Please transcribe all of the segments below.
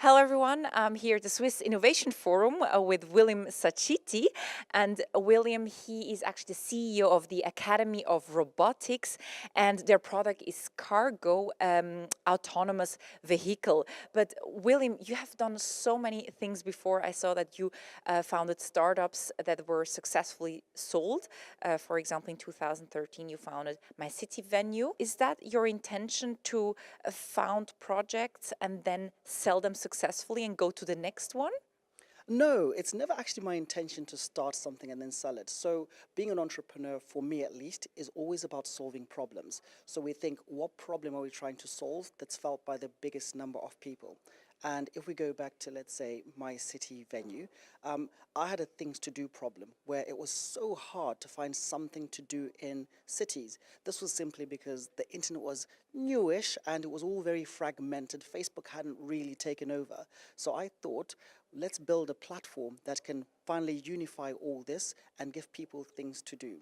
Hello everyone, I'm here at the Swiss Innovation Forum with William Sachiti. And William, he is actually the CEO of the Academy of Robotics, and their product is Cargo autonomous vehicle. But William, you have done so many things before. I saw that you founded startups that were successfully sold. For example, in 2013, you founded My City Venue. Is that your intention to found projects and then sell them successfully and go to the next one? No, it's never actually my intention to start something and then sell it. So, being an entrepreneur, for me at least, is always about solving problems. So, we think, what problem are we trying to solve that's felt by the biggest number of people? And if we go back to, let's say, My City Venue, I had a things to do problem where it was so hard to find something to do in cities. This was simply because the internet was newish and it was all very fragmented. Facebook hadn't really taken over. So I thought, let's build a platform that can finally unify all this and give people things to do.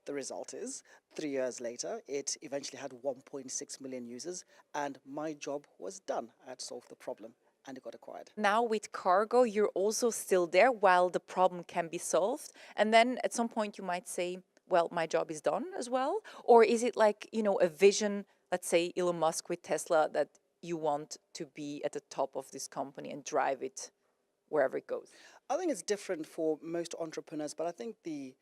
The result is, 3 years later, it eventually had 1.6 million users, and my job was done. I had solved the problem, and it got acquired. Now with Cargo, you're also still there while the problem can be solved. And then at some point you might say, well, my job is done as well. Or is it like, a vision, let's say Elon Musk with Tesla, that you want to be at the top of this company and drive it wherever it goes? I think it's different for most entrepreneurs, but I think the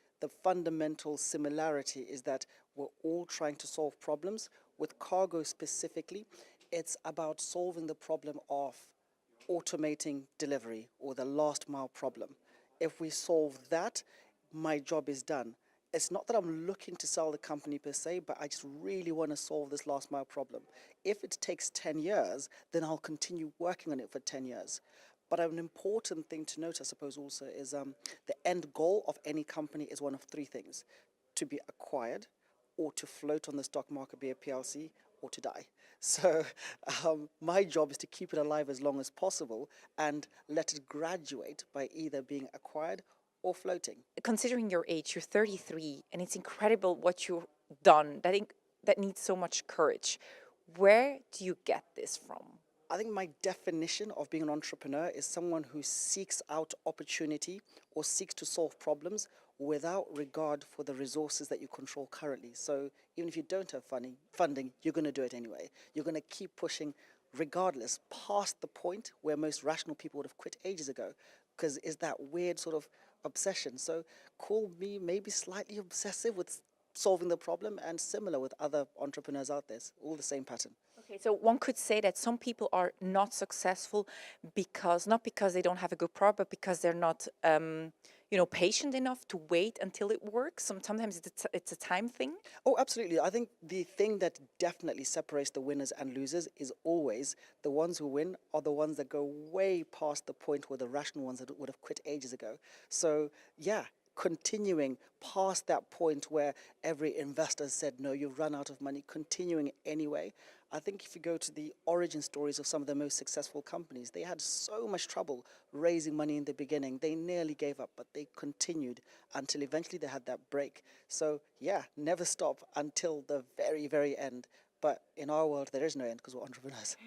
fundamental similarity is that we're all trying to solve problems. With Cargo specifically, it's about solving the problem of automating delivery or the last mile problem. If we solve that, my job is done. It's not that I'm looking to sell the company per se, but I just really want to solve this last mile problem. If it takes 10 years, then I'll continue working on it for 10 years. But an important thing to note, I suppose, also is the end goal of any company is one of three things: to be acquired, or to float on the stock market, be a PLC, or to die. So my job is to keep it alive as long as possible and let it graduate by either being acquired or floating. Considering your age, you're 33, and it's incredible what you've done. That needs so much courage. Where do you get this from? I think my definition of being an entrepreneur is someone who seeks out opportunity or seeks to solve problems without regard for the resources that you control currently. So even if you don't have funding, you're going to do it anyway. You're going to keep pushing regardless, past the point where most rational people would have quit ages ago, because it's that weird sort of obsession. So call me maybe slightly obsessive with solving the problem, and similar with other entrepreneurs out there. It's all the same pattern. Okay, so one could say that some people are not successful not because they don't have a good product, but because they're not, patient enough to wait until it works. Sometimes it's a time thing. Oh, absolutely. I think the thing that definitely separates the winners and losers is always the ones who win are the ones that go way past the point where the rational ones that would have quit ages ago. So, yeah, continuing past that point where every investor said, no, you've run out of money, continuing anyway. I think if you go to the origin stories of some of the most successful companies, they had so much trouble raising money in the beginning. They nearly gave up, but they continued until eventually they had that break. So yeah, never stop until the very, very end. But in our world, there is no end because we're entrepreneurs.